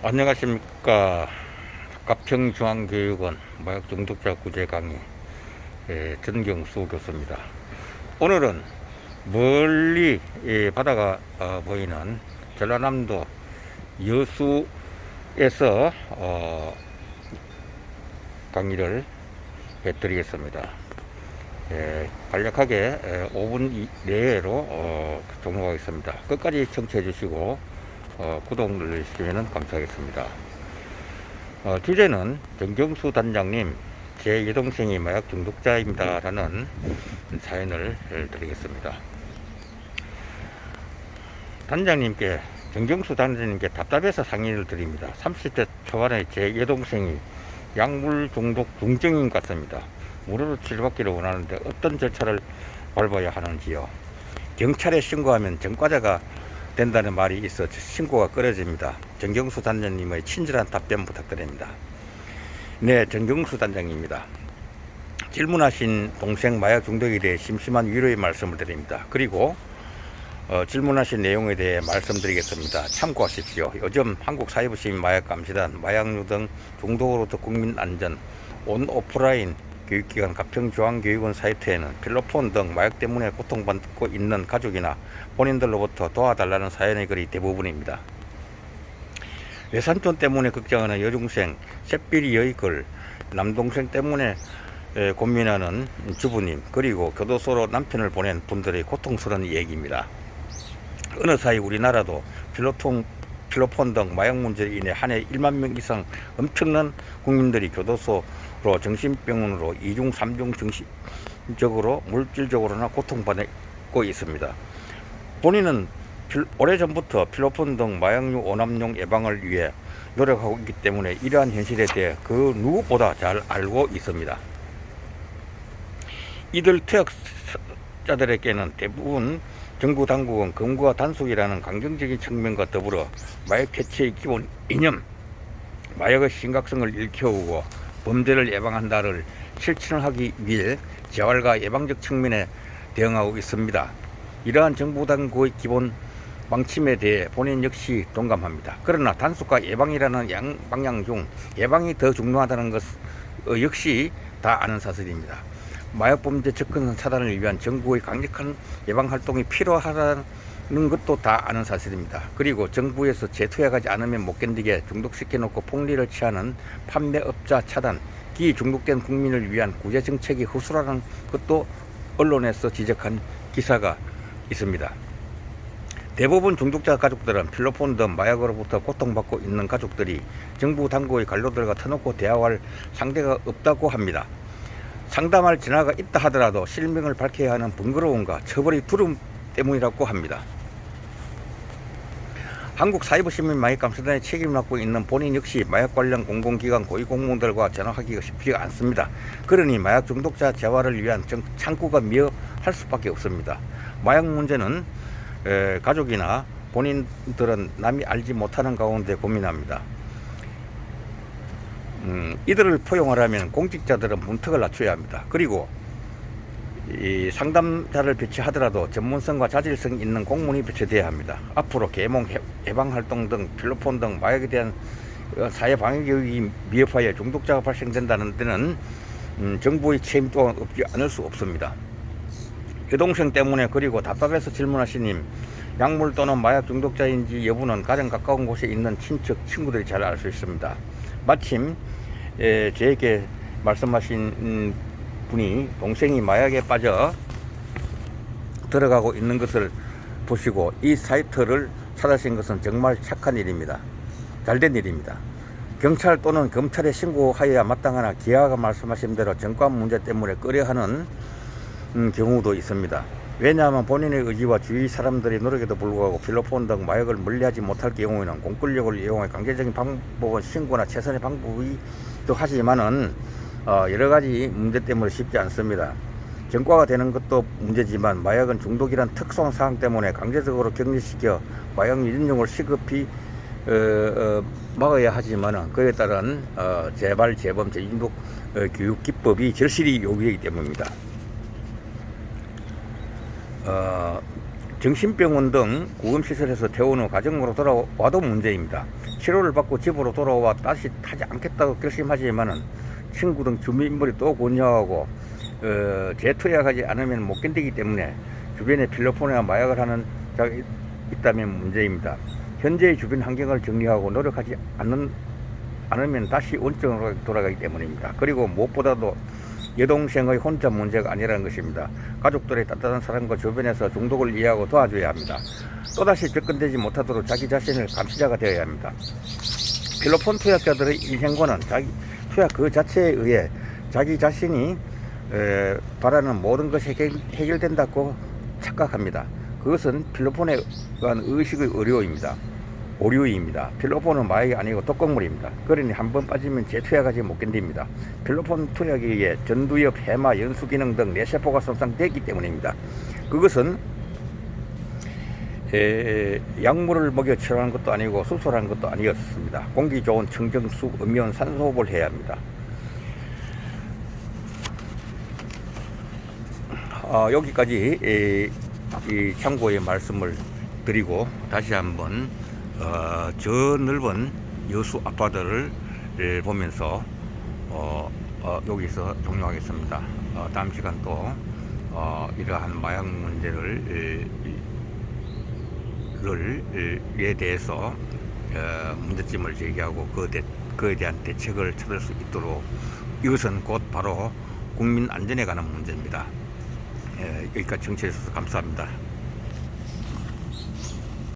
안녕하십니까. 가평중앙교육원 마약중독자 구제 강의 전경수 교수입니다. 오늘은 멀리 바다가 보이는 전라남도 여수에서 강의를 해드리겠습니다. 간략하게 5분 내외로 종료하겠습니다. 끝까지 청취해 주시고 구독 눌러주시면 감사하겠습니다. 주제는 정경수 단장님, 제 여동생이 마약 중독자입니다 라는 사연을 드리겠습니다. 단장님께, 정경수 단장님께 답답해서 상의를 드립니다. 30대 초반에 제 여동생이 약물 중독 중증인 것 같습니다. 무료로 치료받기를 원하는데 어떤 절차를 밟아야 하는지요. 경찰에 신고하면 전과자가 된다는 말이 있어 신고가 꺼려집니다. 정경수 단장님의 친절한 답변 부탁드립니다. 네, 정경수 단장입니다. 질문하신 동생 마약 중독에 대해 심심한 위로의 말씀을 드립니다. 그리고 질문하신 내용에 대해 말씀드리겠습니다. 참고하십시오. 요즘 한국사회부시민마약감시단, 마약류 등 중독으로부터 국민안전 온 오프라인 교육기관 가평중앙교육원 사이트에는 필로폰 등 마약 때문에 고통받고 있는 가족이나 본인들로부터 도와달라는 사연의 글이 대부분입니다. 외삼촌 때문에 걱정하는 여중생 샛비리의 글, 남동생 때문에 고민하는 주부님, 그리고 교도소로 남편을 보낸 분들의 고통스러운 얘기입니다. 어느 사이 우리나라도 필로폰 등 마약 문제로 인해 한 해 1만 명 이상 엄청난 국민들이 교도소로 정신병원으로 2중 3중 정신적으로 물질적으로나 고통받고 있습니다. 본인은 오래전부터 필로폰 등 마약류 오남용 예방을 위해 노력하고 있기 때문에 이러한 현실에 대해 그 누구보다 잘 알고 있습니다. 이들 투약자들에게는 대부분 정부 당국은 검거와 단속이라는 강경적인 측면과 더불어 마약 퇴치의 기본 이념, 마약의 심각성을 일깨우고 범죄를 예방한다를 실천을 하기 위해 재활과 예방적 측면에 대응하고 있습니다. 이러한 정부 당국의 기본 방침에 대해 본인 역시 동감합니다. 그러나 단속과 예방이라는 양방향 중 예방이 더 중요하다는 것 역시 다 아는 사실입니다. 마약범죄 접근 차단을 위한 정부의 강력한 예방활동이 필요하다는 것도 다 아는 사실입니다. 그리고 정부에서 재투약하지 않으면 못 견디게 중독시켜놓고 폭리를 취하는 판매업자 차단, 기중독된 국민을 위한 구제정책이 허술하는 것도 언론에서 지적한 기사가 있습니다. 대부분 중독자 가족들은 필로폰 등 마약으로부터 고통받고 있는 가족들이 정부 당국의 관료들과 터놓고 대화할 상대가 없다고 합니다. 상담할 전화가 있다 하더라도 실명을 밝혀야 하는 번거로움과 처벌의 두려움 때문이라고 합니다. 한국사회부시민마약감시단의 책임을 맡고 있는 본인 역시 마약 관련 공공기관 고위공무원들과 전화하기가 쉽지가 않습니다. 그러니 마약 중독자 재활을 위한 창구가 미흡할 수밖에 없습니다. 마약 문제는 가족이나 본인들은 남이 알지 못하는 가운데 고민합니다. 이들을 포용하려면 공직자들은 문턱을 낮춰야 합니다. 그리고 이 상담자를 배치하더라도 전문성과 자질성 있는 공무원이 배치되어야 합니다. 앞으로 계몽, 예방활동 등 필로폰 등 마약에 대한 사회 방역교육이 미흡하여 중독자가 발생된다는 데는 정부의 책임 또한 없지 않을 수 없습니다. 여동생 때문에 그리고 답답해서 질문하시님, 약물 또는 마약 중독자인지 여부는 가장 가까운 곳에 있는 친척, 친구들이 잘 알 수 있습니다. 마침 저에게 말씀하신 분이 동생이 마약에 빠져 들어가고 있는 것을 보시고 이 사이트를 찾으신 것은 정말 착한 일입니다. 잘된 일입니다. 경찰 또는 검찰에 신고하여야 마땅하나 기아가 말씀하신 대로 정관 문제 때문에 꺼려하는 경우도 있습니다. 왜냐하면 본인의 의지와 주위 사람들의 노력에도 불구하고 필로폰 등 마약을 멀리하지 못할 경우에는 공권력을 이용해 강제적인 방법은 신고나 최선의 방법이기도 하지만은 여러가지 문제 때문에 쉽지 않습니다. 전과가 되는 것도 문제지만 마약은 중독이란 특수한 상황 때문에 강제적으로 격리시켜 마약 인용을 시급히 막아야 하지만 그에 따른 재발, 재범, 재중독 교육 기법이 절실히 요구되기 때문입니다. 정신병원 등 구금시설에서 퇴원 후 가정으로 돌아와도 문제입니다. 치료를 받고 집으로 돌아와 다시 타지 않겠다고 결심하지만은 친구 등 주민들이 또 권유하고 재투약하지 않으면 못 견디기 때문에 주변에 필로폰이나 마약을 하는 자가 있다면 문제입니다. 현재의 주변 환경을 정리하고 노력하지 않으면 다시 원점으로 돌아가기 때문입니다. 그리고 무엇보다도 여동생의 혼자 문제가 아니라는 것입니다. 가족들의 따뜻한 사랑과 주변에서 중독을 이해하고 도와줘야 합니다. 또다시 접근되지 못하도록 자기 자신을 감시자가 되어야 합니다. 필로폰 투약자들의 인생관은 투약 그 자체에 의해 자기 자신이 바라는 모든 것이 해결된다고 착각합니다. 그것은 필로폰에 관한 의식의 오류입니다. 필로폰은 마약이 아니고 독극물입니다. 그러니 한번 빠지면 재투약하지 못 견딥니다. 필로폰 투약에 의해 전두엽, 해마, 연수기능 등 뇌세포가 손상되기 때문입니다. 그것은 약물을 먹여 치료하는 것도 아니고 수술하는 것도 아니었습니다. 공기 좋은 청정수, 음이온, 산소호흡을 해야 합니다. 여기까지 이 참고의 말씀을 드리고 다시 한번 저 넓은 여수 아파트를 보면서 여기서 종료하겠습니다. 다음 시간 또 이러한 마약 문제를 에 대해서 문제점을 제기하고 그에 대한 대책을 찾을 수 있도록, 이것은 곧 바로 국민 안전에 관한 문제입니다. 여기까지 청취해 주셔서 감사합니다.